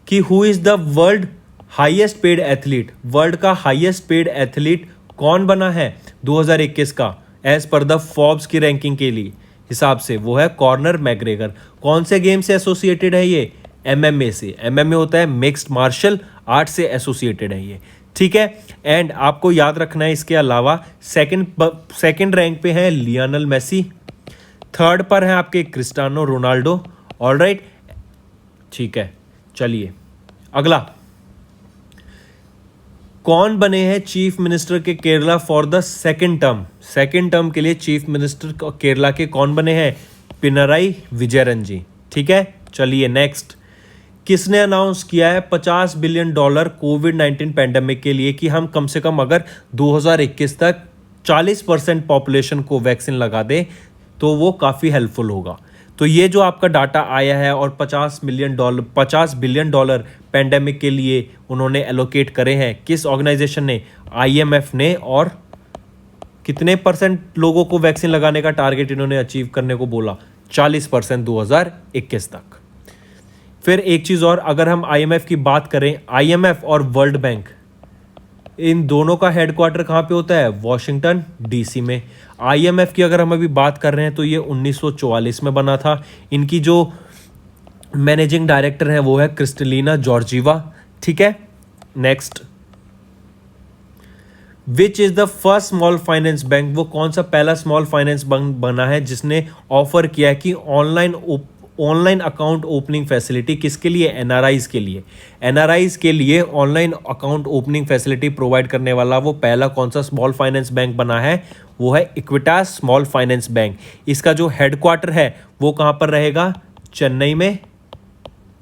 कि who is the world highest paid athlete. World का हाईएस्ट पेड एथलीट कौन बना है 2021 का एज पर द फोर्ब्स की रैंकिंग के लिए हिसाब से? वो है कॉर्नर मैग्रेगर। कौन से गेम से एसोसिएटेड है ये? MMA से। MMA होता है मिक्स्ड मार्शल आर्ट से एसोसिएटेड है ये। ठीक है, एंड आपको याद रखना है इसके अलावा सेकंड रैंक पे है लियोनेल मेसी, 3rd पर है आपके क्रिस्टियानो रोनाल्डो। ऑलराइट, ठीक है, चलिए अगला, कौन बने हैं चीफ मिनिस्टर के Kerala for the 2nd term? 2nd term के लिए चीफ मिनिस्टर केरला के कौन बने हैं? पिनराई विजयन जी। ठीक है, चलिए नेक्स्ट, किसने अनाउंस किया है $50 बिलियन कोविड-19 पैंडेमिक के लिए कि हम कम से कम अगर 2021 तक 40% पॉपुलेशन को वैक्सीन लगा दें तो वो काफ़ी हेल्पफुल होगा। तो ये जो आपका डाटा आया है और $50 बिलियन पैंडेमिक के लिए उन्होंने एलोकेट करे हैं, किस ऑर्गेनाइजेशन ने? IMF ने। और कितने % लोगों को वैक्सीन लगाने का टारगेट इन्होंने अचीव करने को बोला? 40% 2021 तक। फिर एक चीज़ और, अगर हम IMF की बात करें, IMF और वर्ल्ड बैंक इन दोनों का हेडक्वार्टर कहाँ पे होता है? वॉशिंगटन DC में। IMF की अगर हम अभी बात कर रहे हैं तो ये 1944 में बना था। इनकी जो मैनेजिंग डायरेक्टर है वो है क्रिस्टलिना जॉर्जीवा। ठीक है, next, which is the first small finance bank? वो कौन सा पहला स्मॉल फाइनेंस बैंक बना है जिसने ऑफर किया कि ऑनलाइन अकाउंट ओपनिंग फैसिलिटी किसके लिए? NRIs के लिए। NRIs के लिए online account opening facility provide करने वाला वो पहला कौन सा स्मॉल फाइनेंस बैंक बना है? वो है इक्विटास स्मॉल फाइनेंस बैंक। इसका जो हेडक्वार्टर है वो कहाँ पर रहेगा? चेन्नई में,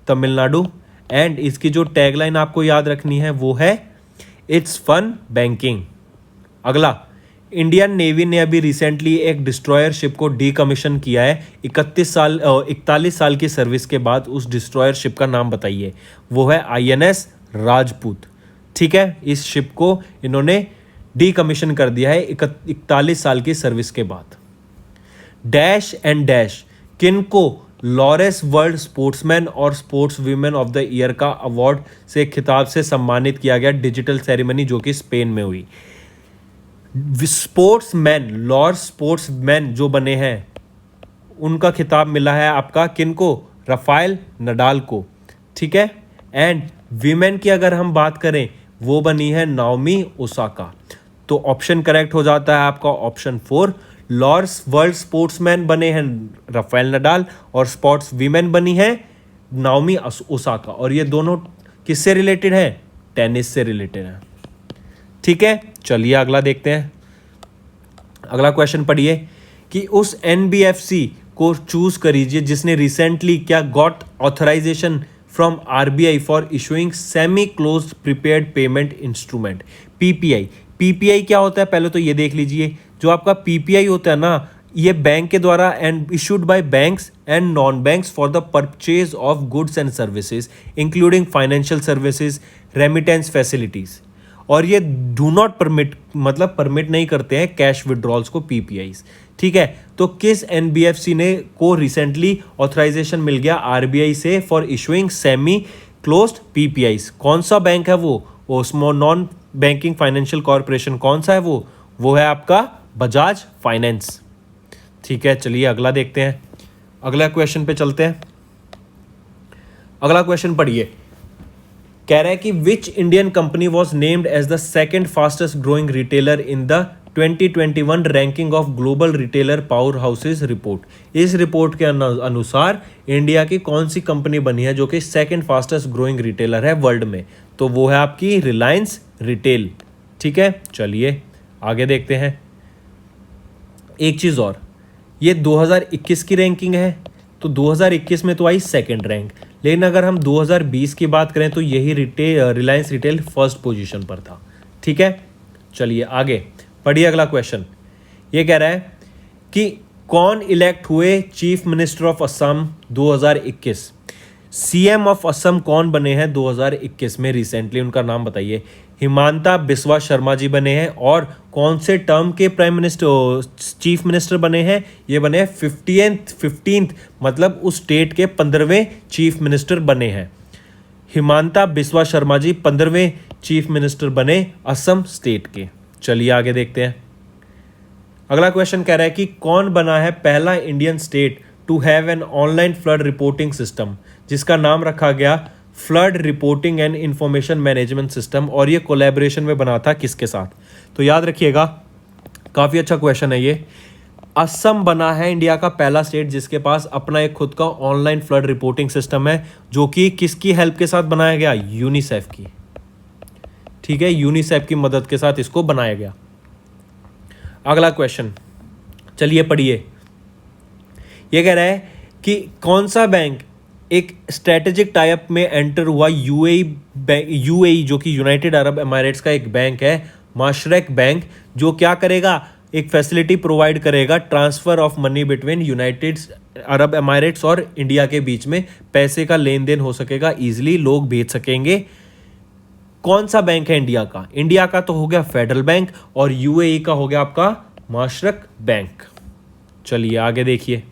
तमिलनाडु। एंड इसकी जो टैगलाइन आपको याद रखनी है वो है इट्स फन बैंकिंग। अगला, इंडियन नेवी ने अभी रिसेंटली एक डिस्ट्रॉयर शिप को डीकमीशन किया है 41 साल की सर्विस के बाद। उस डिस्ट्रॉयर शिप का नाम बताइए? वो है INS राजपूत। ठीक है, इस शिप को इन्होंने डीकमीशन कर दिया है 41 साल की सर्विस के बाद। डैश एंड डैश किनको लॉरेस वर्ल्ड स्पोर्ट्समैन और sports women of the year का अवार्ड से खिताब से सम्मानित किया गया डिजिटल सेरेमनी जो कि स्पेन में हुई। स्पोर्ट्समैन, लॉर्ड स्पोर्ट्समैन जो बने हैं उनका खिताब मिला है आपका किनको? राफेल नडाल को। ठीक है, एंड वीमेन की अगर हम बात करें वो बनी है नाओमी ओसाका। तो ऑप्शन करेक्ट हो जाता है आपका ऑप्शन 4। लॉर्ड्स वर्ल्ड स्पोर्ट्समैन बने हैं राफेल नडाल और स्पोर्ट्स वीमेन बनी है नाओमी ओसाका, और ये दोनों किससे रिलेटेड है? टेनिस से रिलेटेड है। ठीक है, चलिए अगला देखते हैं। अगला क्वेश्चन पढ़िए कि उस एनबीएफसी को चूज करिए जिसने रिसेंटली क्या got authorisation from RBI for issuing semi closed prepaid payment instrument, PPI. PPI क्या होता है पहले तो ये देख लीजिए। जो आपका पीपीआई होता है ना, ये बैंक के द्वारा and issued by banks and non banks for the purchase of goods and services including financial services, remittance facilities, और ये डू नॉट परमिट, मतलब परमिट नहीं करते हैं कैश विड्रॉल्स को पीपीआईज। ठीक है, तो किस एनबीएफसी ने को रिसेंटली ऑथराइजेशन मिल गया आरबीआई से for issuing semi closed PPIs? कौन सा बैंक है वो small non banking financial corporation कौन सा है वो है आपका बजाज फाइनेंस। ठीक है, चलिए अगला देखते हैं। अगला क्वेश्चन पे चलते हैं। अगला क्वेश्चन पढ़िए, कह रहा है कि which Indian company was named as the second fastest growing retailer in the 2021 ranking of global retailer power houses report. इस रिपोर्ट के अनुसार इंडिया की कौन सी कंपनी बनी है जो कि सेकेंड फास्टेस्ट ग्रोइंग रिटेलर है वर्ल्ड में? तो वो है आपकी रिलायंस रिटेल। ठीक है, चलिए आगे देखते हैं। एक चीज़ और, ये 2021 की रैंकिंग है, तो 2021 में तो आई सेकेंड रैंक, लेकिन अगर हम 2020 की बात करें तो यही रिलायंस रिटेल फर्स्ट पोजीशन पर था। ठीक है, चलिए आगे पढ़िए। अगला क्वेश्चन ये कह रहा है कि कौन इलेक्ट हुए chief minister of Assam 2021? CM of Assam कौन बने हैं 2021 में रिसेंटली, उनका नाम बताइए। हिमांता बिस्वा शर्मा जी बने हैं, और कौन से टर्म के प्राइम मिनिस्टर चीफ मिनिस्टर बने हैं? ये बने हैं 15th, मतलब उस स्टेट के 15वें चीफ मिनिस्टर बने हैं। हिमांता बिस्वा शर्मा जी 15वें चीफ मिनिस्टर बने असम स्टेट के। चलिए आगे देखते हैं। अगला क्वेश्चन कह रहा है कि कौन बना है पहला Indian state to have an online flood reporting system, जिसका नाम रखा गया flood reporting and information management system, और ये कोलैबोरेशन में बना था किसके साथ? तो याद रखिएगा, काफ़ी अच्छा क्वेश्चन है ये। असम बना है इंडिया का पहला स्टेट जिसके पास अपना एक खुद का ऑनलाइन फ्लड रिपोर्टिंग सिस्टम है, जो कि किसकी हेल्प के साथ बनाया गया? यूनिसेफ की। ठीक है, यूनिसेफ की मदद के साथ इसको बनाया गया। अगला क्वेश्चन चलिए पढ़िए। ये कह रहा है कि कौन सा बैंक एक स्ट्रेटेजिक टाइप में एंटर हुआ यूएई जो कि यूनाइटेड अरब एमिरेट्स का एक बैंक है, माशरक बैंक, जो क्या करेगा? एक फैसिलिटी प्रोवाइड करेगा transfer of money between United Arab Emirates और इंडिया के बीच में पैसे का लेन देन हो सकेगा, इजीली लोग भेज सकेंगे। कौन सा बैंक है इंडिया का? इंडिया का तो हो गया फेडरल बैंक, और यूएई का हो गया आपका माशरक बैंक। चलिए आगे देखिए।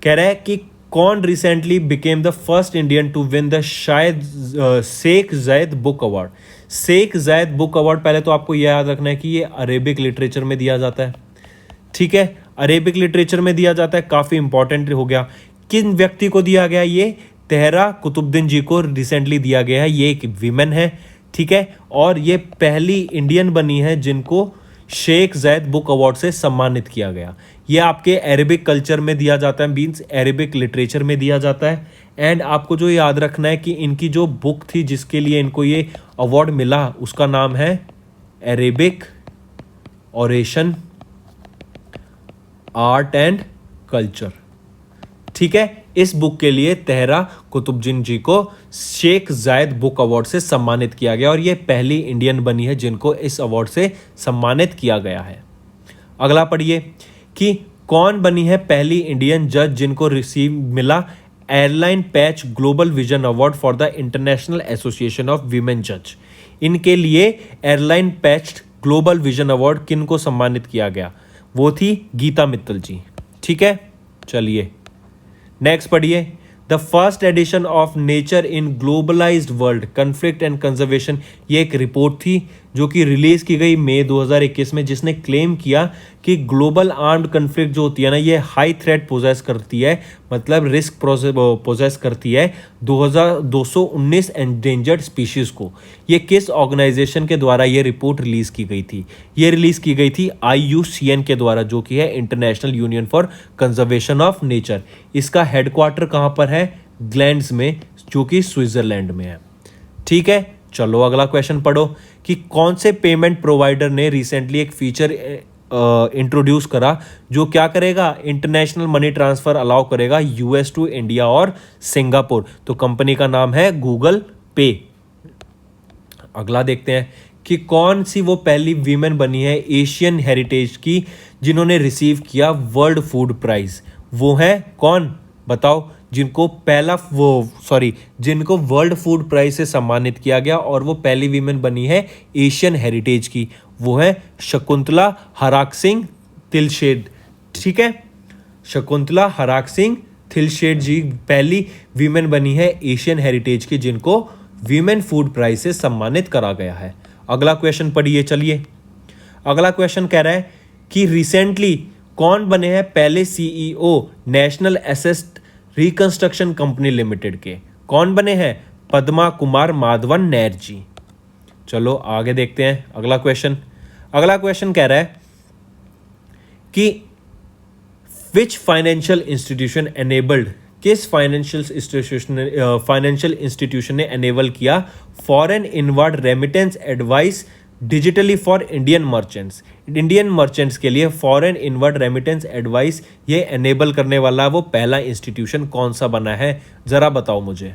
कह रहा है कि कौन recently became the first Indian to win the शायद शेख जायद बुक अवार्ड? शेख जायद बुक अवार्ड पहले तो आपको यह याद रखना है कि ये अरेबिक लिटरेचर में दिया जाता है। ठीक है, अरेबिक लिटरेचर में दिया जाता है, काफ़ी इंपॉर्टेंट हो गया। किन व्यक्ति को दिया गया? ये तेहरा कुतुबुद्दीन जी को रिसेंटली दिया गया है। ये एक विमेन है। ठीक है, और ये पहली इंडियन बनी है जिनको शेख जायद बुक अवार्ड से सम्मानित किया गया। ये आपके अरेबिक कल्चर में दिया जाता है, मीन्स अरेबिक लिटरेचर में दिया जाता है। एंड आपको जो याद रखना है कि इनकी जो बुक थी जिसके लिए इनको ये अवार्ड मिला, उसका नाम है Arabic oration art and culture. ठीक है, इस बुक के लिए तेहरा कुतुबुद्दीन जी को शेख जायद बुक अवार्ड से सम्मानित किया गया, और ये पहली इंडियन बनी है जिनको इस अवार्ड से सम्मानित किया गया है। अगला पढ़िए कि कौन बनी है पहली इंडियन जज जिनको रिसीव मिला airline patch global vision award for the international association of women जज। इनके लिए airline patch global vision award किन को सम्मानित किया गया? वो थी गीता मित्तल जी। ठीक है, चलिए नेक्स्ट पढ़िए। The first edition of nature in globalised world conflict and conservation, ये एक रिपोर्ट थी जो कि रिलीज की गई मई 2021 में, जिसने क्लेम किया कि ग्लोबल आर्म्ड कन्फ्लिक्ट जो होती है ना, ये हाई थ्रेट पोजेस करती है, मतलब रिस्क पोजेस करती है 219 एंडेंजर्ड स्पीशीज को। ये किस ऑर्गेनाइजेशन के द्वारा ये रिपोर्ट रिलीज की गई थी? ये रिलीज की गई थी IUCN के द्वारा, जो कि है international union for conservation of nature. इसका हेडक्वार्टर कहाँ पर है? ग्लैंड्स में, जो कि स्विट्जरलैंड में है। ठीक है, चलो अगला क्वेश्चन पढ़ो कि कौन से पेमेंट प्रोवाइडर ने रिसेंटली एक फीचर इंट्रोड्यूस करा जो क्या करेगा, इंटरनेशनल मनी ट्रांसफर अलाउ करेगा यूएस टू इंडिया और सिंगापुर। तो कंपनी का नाम है गूगल पे। अगला देखते हैं कि कौन सी वो पहली वीमेन बनी है एशियन हेरिटेज की जिन्होंने रिसीव किया वर्ल्ड फूड प्राइज। वो है कौन, बताओ, जिनको जिनको वर्ल्ड फूड प्राइज से सम्मानित किया गया और वो पहली वीमेन बनी है एशियन हेरिटेज की। वो है शकुंतला हराक-सिंह तिलशेड। ठीक है, शकुंतला हराक-सिंह तिलशेड जी पहली वीमेन बनी है एशियन हेरिटेज की जिनको वीमेन फूड प्राइज से सम्मानित करा गया है। अगला क्वेश्चन पढ़िए, चलिए। अगला क्वेश्चन कह रहा है कि रिसेंटली कौन बने हैं पहले CEO national asset reconstruction company limited के। कौन बने हैं, पद्मा कुमार माधवन नैयर जी। चलो आगे देखते हैं अगला क्वेश्चन। अगला क्वेश्चन कह रहा है कि विच फाइनेंशियल इंस्टीट्यूशन एनेबल्ड, किस फाइनेंशियल इंस्टीट्यूशन ने एनेबल किया foreign inward remittance advice digitally for Indian merchants. Indian merchants के लिए फॉरेन इनवर्ड रेमिटेंस एडवाइस ये एनेबल करने वाला वो पहला इंस्टीट्यूशन कौन सा बना है, जरा बताओ मुझे।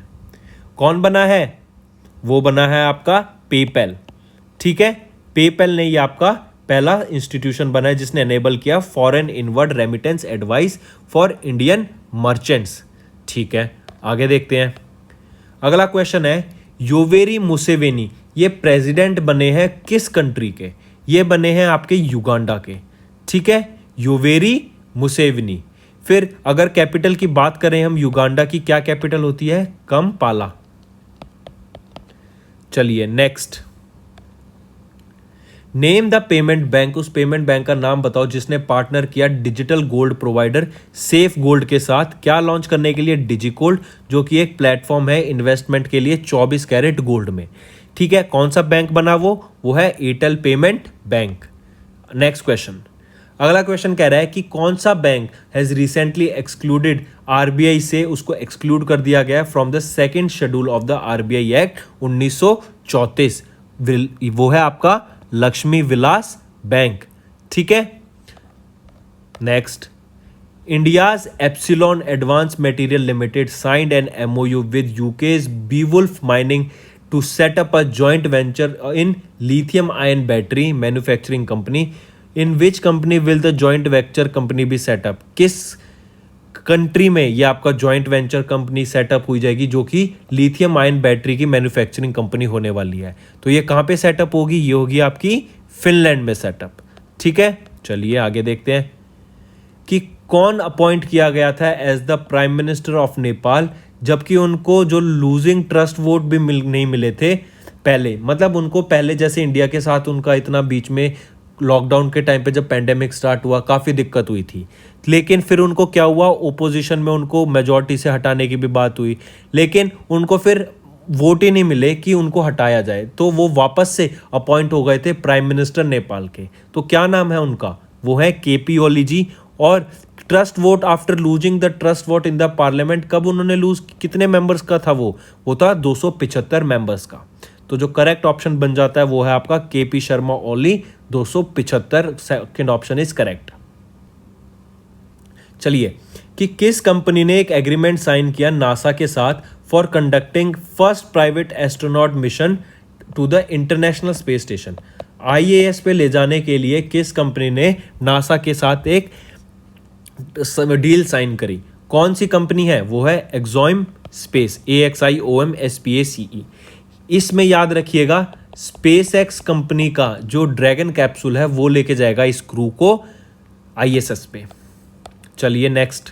कौन बना है, वो बना है आपका पेपैल। ठीक है, पेपैल ने ये आपका पहला इंस्टीट्यूशन बना है जिसने एनेबल किया foreign inward remittance advice for Indian merchants. ठीक है, आगे देखते हैं। अगला क्वेश्चन है योवेरी मुसेवेनी ये प्रेसिडेंट बने हैं किस कंट्री के, ये बने हैं आपके युगांडा के। ठीक है, योवेरी मुसेवेनी। फिर अगर कैपिटल की बात करें हम, युगांडा की क्या कैपिटल होती है, कंपाला। चलिए next, name the payment bank, उस पेमेंट बैंक का नाम बताओ जिसने पार्टनर किया digital gold provider safe gold के साथ। क्या लॉन्च करने के लिए, डिजिगोल्ड, जो कि एक प्लेटफॉर्म है इन्वेस्टमेंट के लिए 24 कैरेट गोल्ड में। ठीक है, कौन सा बैंक बना वो है Airtel payment bank. Next question. अगला क्वेश्चन कह रहा है कि कौन सा bank has recently excluded RBI से, उसको एक्सक्लूड कर दिया गया from the second schedule of the RBI act 1934। वो है आपका लक्ष्मी विलास बैंक। ठीक है, next, India's Epsilon advance material limited signed an MOU with UK's Beowulf mining to set up a joint venture in lithium ion battery manufacturing company. In which company will the joint venture company be set up, किस country में ये आपका joint venture company setup हुई जाएगी जो कि lithium ion battery की manufacturing company होने वाली है। तो ये कहाँ पे सेटअप होगी, ये होगी आपकी फिनलैंड में सेटअप। ठीक है, चलिए आगे देखते हैं कि कौन अपॉइंट किया गया था as the prime minister of Nepal, जबकि उनको जो लूजिंग ट्रस्ट वोट भी नहीं मिले थे पहले। मतलब उनको पहले जैसे इंडिया के साथ उनका इतना बीच में लॉकडाउन के टाइम पे जब पेंडेमिक स्टार्ट हुआ काफ़ी दिक्कत हुई थी, लेकिन फिर उनको क्या हुआ, ओपोजिशन में उनको मेजॉरिटी से हटाने की भी बात हुई, लेकिन उनको फिर वोट ही नहीं मिले कि उनको हटाया जाए, तो वो वापस से अपॉइंट हो गए थे प्राइम मिनिस्टर नेपाल के। तो क्या नाम है उनका, वो है केपी ओली जी। और trust vote after losing the trust vote in the parliament, कब उन्होंने लूज, कितने मेंबर्स का था वो था 275 मेंबर्स का। तो जो करेक्ट ऑप्शन बन जाता है वो है आपका KP Sharma Oli 275। Second option is correct. चलिए कि किस कंपनी ने एक एग्रीमेंट साइन किया नासा के साथ for conducting first private astronaut mission to the international space station. IAS पे ले जाने के लिए किस कंपनी ने नासा के साथ एक डील साइन करी, कौन सी कंपनी है, वो है एक्सॉम स्पेस, AXIOMSPACE। इसमें याद रखिएगा स्पेस एक्स कंपनी का जो ड्रैगन कैप्सूल है वो लेके जाएगा इस क्रू को ISS पे। चलिए next,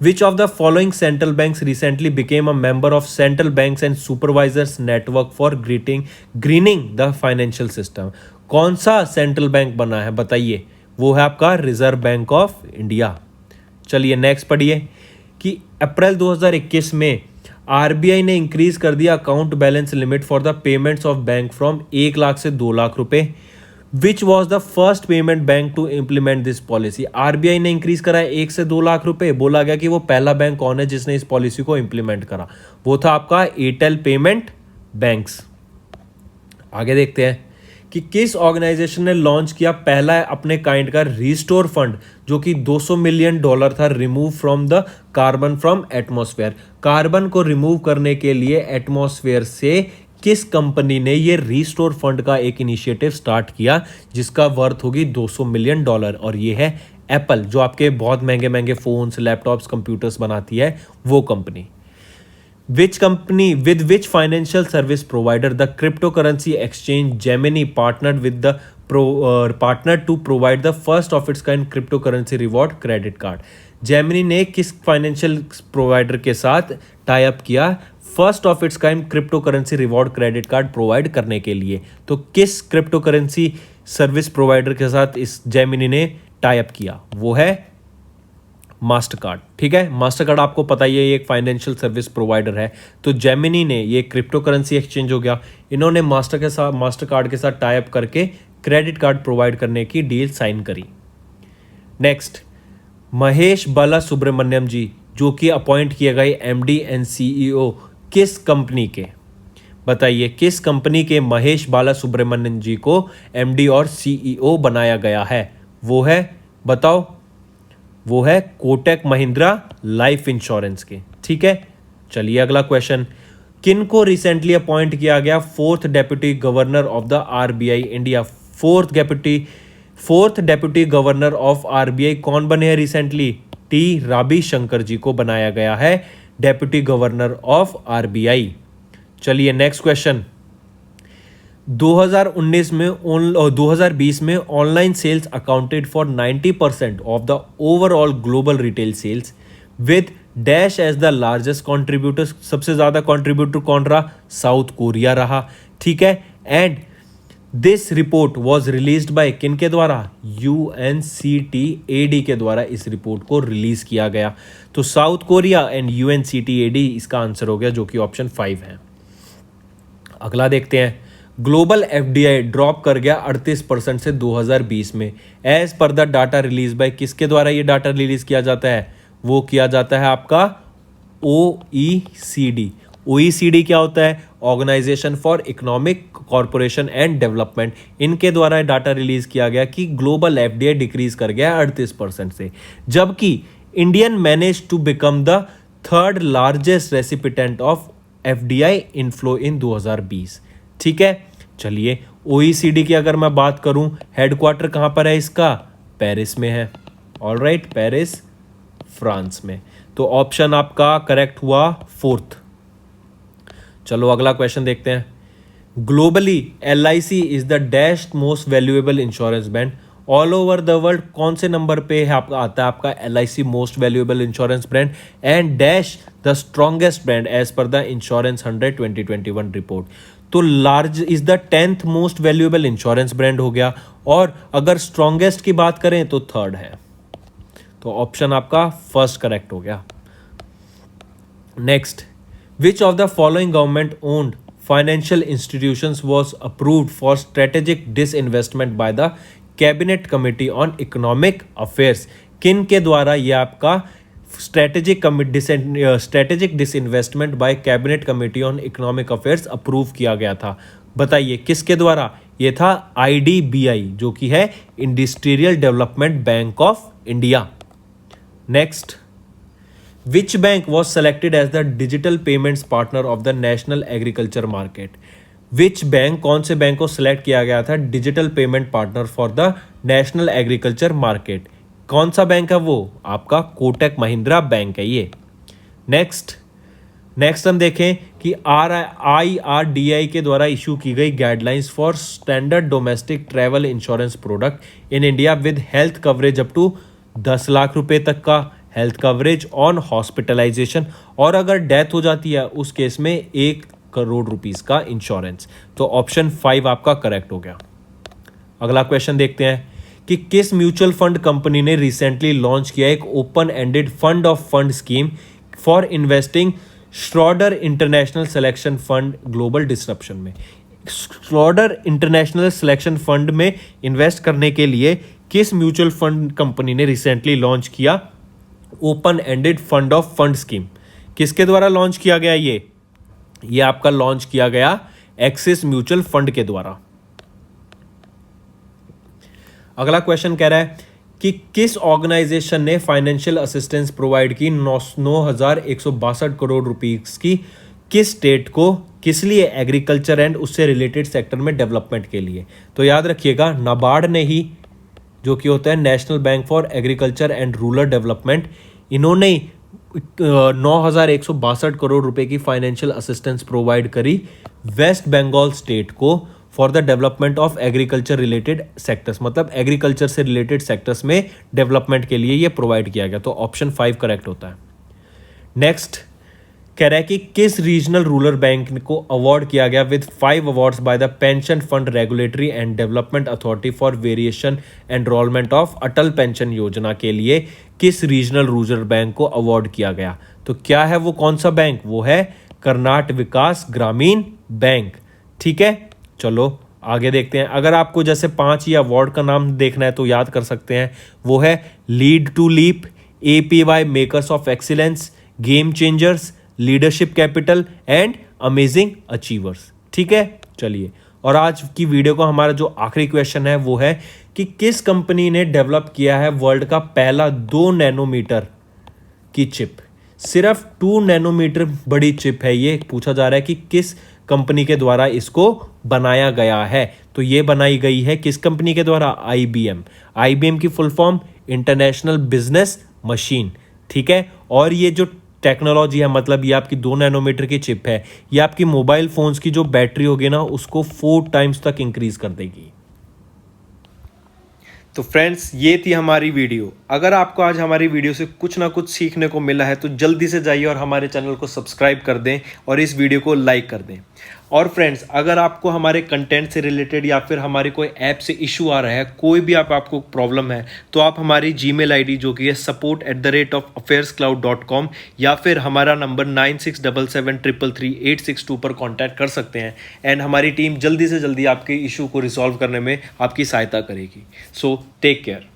which of the following central banks recently became a member of central banks and supervisors network for grinning the financial system. कौन सा सेंट्रल बैंक बना है बताइए, वो है आपका रिजर्व बैंक ऑफ इंडिया। चलिए नेक्स्ट पढ़िए कि अप्रैल 2021 में आरबीआई ने इंक्रीज कर दिया account balance limit for the payments of bank from 1 lakh से 2 लाख रुपए which was the first payment bank to implement this policy? RBI ने इंक्रीज करा है 1 से 2 लाख रुपए, बोला गया कि वो पहला बैंक कौन है जिसने इस पॉलिसी को इंप्लीमेंट करा? वो था आपका एयरटेल पेमेंट बैंक्स। आगे देखते हैं कि किस ऑर्गेनाइजेशन ने लॉन्च किया पहला अपने काइंड का रिस्टोर फंड, जो कि $200 मिलियन था, remove from the carbon from atmosphere. Carbon को रिमूव करने के लिए एटमॉस्फेयर से किस कंपनी ने ये रिस्टोर फंड का एक इनिशिएटिव स्टार्ट किया जिसका वर्थ होगी $200 मिलियन, और ये है एप्पल, जो आपके बहुत महंगे महंगे फोन्स, लैपटॉप्स, कंप्यूटर्स बनाती है, वो company. Which company with which financial service provider the cryptocurrency exchange Gemini partnered with the partnered to provide the first of its kind cryptocurrency reward credit card? Gemini ने किस financial provider के साथ tie up किया first of its kind cryptocurrency reward credit card provide करने के लिए? तो किस क्रिप्टोकरेंसी सर्विस प्रोवाइडर के साथ इस जेमिनी ने टाई अप किया? वो है मास्टर कार्ड। ठीक है, मास्टर कार्ड आपको पता ही है ये एक फाइनेंशियल सर्विस प्रोवाइडर है। तो जेमिनी ने, ये क्रिप्टो करेंसी एक्सचेंज हो गया, इन्होंने मास्टर कार्ड के साथ टाई अप करके क्रेडिट कार्ड प्रोवाइड करने की डील साइन करी। नेक्स्ट, महेश बाला सुब्रमण्यम जी, जो कि अपॉइंट किए गए एमडी एंड सीईओ किस कंपनी के? बताइए, किस कंपनी के महेश बाला सुब्रमण्यम जी को एमडी और सीईओ बनाया गया है? वो है, बताओ, वो है कोटक महिंद्रा लाइफ इंश्योरेंस के। ठीक है, चलिए अगला क्वेश्चन, किन को रिसेंटली अपॉइंट किया गया fourth deputy governor of the RBI India? Fourth deputy governor of RBI कौन बने हैं रिसेंटली? टी रविशंकर जी को बनाया गया है डेप्यूटी गवर्नर ऑफ आरबीआई। चलिए नेक्स्ट क्वेश्चन, 2020 में online sales accounted for 90% of the overall global retail sales with dash as the largest contributor. सबसे ज्यादा कॉन्ट्रीब्यूटर कौन रहा? साउथ कोरिया रहा। ठीक है, and this report was released by किन के द्वारा? UNCTAD के द्वारा इस रिपोर्ट को रिलीज किया गया। तो साउथ कोरिया एंड UNCTAD इसका आंसर हो गया, जो कि ऑप्शन 5 है। अगला देखते हैं, ग्लोबल एफडीआई ड्रॉप कर गया 38% से 2020 में, as per the data release by किसके द्वारा ये डाटा रिलीज किया जाता है? वो किया जाता है आपका OECD। OECD क्या होता है? Organisation for economic corporation and development. इनके द्वारा डाटा रिलीज किया गया कि ग्लोबल एफडीआई डिक्रीज कर गया 38% से, जबकि Indian manage to become the third largest recipient of FDI inflow in 2020। ठीक है, चलिए OECD की अगर मैं बात करूं, हेडक्वार्टर कहां पर है इसका? पेरिस में है। ऑलराइट, पेरिस फ्रांस में। तो ऑप्शन आपका करेक्ट हुआ 4th। चलो अगला क्वेश्चन देखते हैं, globally LIC is the dash most valuable insurance brand all over the world. कौन से नंबर पे है आपका आता है आपका LIC most valuable insurance brand and dash the strongest brand as per the insurance 100 2021 report? तो large is the 10th most valuable insurance brand हो गया, और अगर स्ट्रॉन्गेस्ट की बात करें तो 3rd है। तो ऑप्शन आपका 1st करेक्ट हो गया। Next, which of the following government owned financial institutions was approved for strategic disinvestment by the cabinet committee on economic affairs? किन के द्वारा ये आपका strategic disinvestment bye cabinet committee on economic affairs approve किया गया था? बताइए किसके द्वारा? ये था IDBI, जो कि है industrial development bank of India. Next, which bank was selected as the digital payments partner of the national agriculture market? Which bank, कौन से बैंक को सिलेक्ट किया गया था digital payment partner for the national agriculture market? कौन सा bank है वो? आपका कोटक महिंद्रा बैंक है ये। नेक्स्ट हम देखें कि IRDAI के द्वारा इशू की गई guidelines for standard domestic travel insurance product in India with health coverage up to 10 lakh रुपए तक का हेल्थ कवरेज ऑन हॉस्पिटलाइजेशन, और अगर डेथ हो जाती है उस केस में 1 करोड़ रुपीस का इंश्योरेंस। तो ऑप्शन 5 आपका करेक्ट हो गया। अगला क्वेश्चन देखते हैं कि किस म्यूचुअल फंड कंपनी ने रिसेंटली लॉन्च किया एक open ended fund of fund scheme for investing Schroder international selection fund global disruption में? स्लॉडर इंटरनेशनल सिलेक्शन फंड में इन्वेस्ट करने के लिए किस म्यूचुअल फंड कंपनी ने रिसेंटली लॉन्च किया open ended fund of fund scheme? किसके द्वारा लॉन्च किया गया ये आपका लॉन्च किया गया एक्सिस म्यूचुअल फंड के द्वारा। अगला क्वेश्चन कह रहा है कि किस ऑर्गेनाइजेशन ने फाइनेंशियल असिस्टेंस प्रोवाइड की 9,162 करोड़ रुपीस की किस स्टेट को, किस लिए? एग्रीकल्चर एंड उससे रिलेटेड सेक्टर में डेवलपमेंट के लिए। तो याद रखिएगा नाबार्ड ने ही, जो कि होता है national bank for agriculture and rural development, इन्होंने 9,162 करोड़ रुपए की फाइनेंशियल असिस्टेंस प्रोवाइड करी वेस्ट बंगाल स्टेट को for the development of agriculture related sectors, मतलब एग्रीकल्चर से रिलेटेड सेक्टर्स में डेवलपमेंट के लिए ये प्रोवाइड किया गया। तो ऑप्शन 5 करेक्ट होता है। नेक्स्ट कह रहा है कि किस रीजनल रूरल बैंक को अवार्ड किया गया with 5 awards by the pension fund regulatory and development authority for variation enrolment of Atal pension योजना के लिए किस रीजनल रूरल बैंक को अवार्ड किया गया? तो क्या है वो, कौन सा बैंक? वो है कर्नाटक विकास ग्रामीण बैंक। ठीक है, चलो आगे देखते हैं। अगर आपको जैसे 5 ये अवार्ड का नाम देखना है तो याद कर सकते हैं। वो है lead to leap, APY makers of excellence, game changers, leadership capital and amazing achievers. ठीक है, चलिए। और आज की वीडियो का हमारा जो आखिरी क्वेश्चन है वो है कि किस कंपनी ने डेवलप किया है वर्ल्ड का पहला 2 नैनोमीटर की चिप? सिर्फ 2 नैनोमीटर बड़ी चिप है ये। पूछा जा रहा है कि किस कंपनी के द्वारा इसको बनाया गया है। तो ये बनाई गई है किस कंपनी के द्वारा? IBM की full form international business machine. ठीक है, और ये जो टेक्नोलॉजी है, मतलब ये आपकी 2 नैनोमीटर की चिप है, ये आपकी मोबाइल फोन्स की जो बैटरी होगी ना उसको 4 टाइम्स तक इंक्रीज कर देगी। तो फ्रेंड्स, ये थी हमारी वीडियो। अगर आपको आज हमारी वीडियो से कुछ ना कुछ सीखने को मिला है तो जल्दी से जाइए और हमारे चैनल को सब्सक्राइब कर दें और इस वीडियो को लाइक कर दें। और फ्रेंड्स, अगर आपको हमारे कंटेंट से रिलेटेड या फिर हमारे कोई ऐप से इशू आ रहा है, कोई भी आपको प्रॉब्लम है, तो आप हमारी जीमेल आईडी जो कि है support@affairscloud.com या फिर हमारा नंबर 9677333862 पर कॉन्टैक्ट कर सकते हैं एंड हमारी टीम जल्दी से जल्दी आपके इशू को रिजॉल्व करने में आपकी सहायता करेगी। So take care.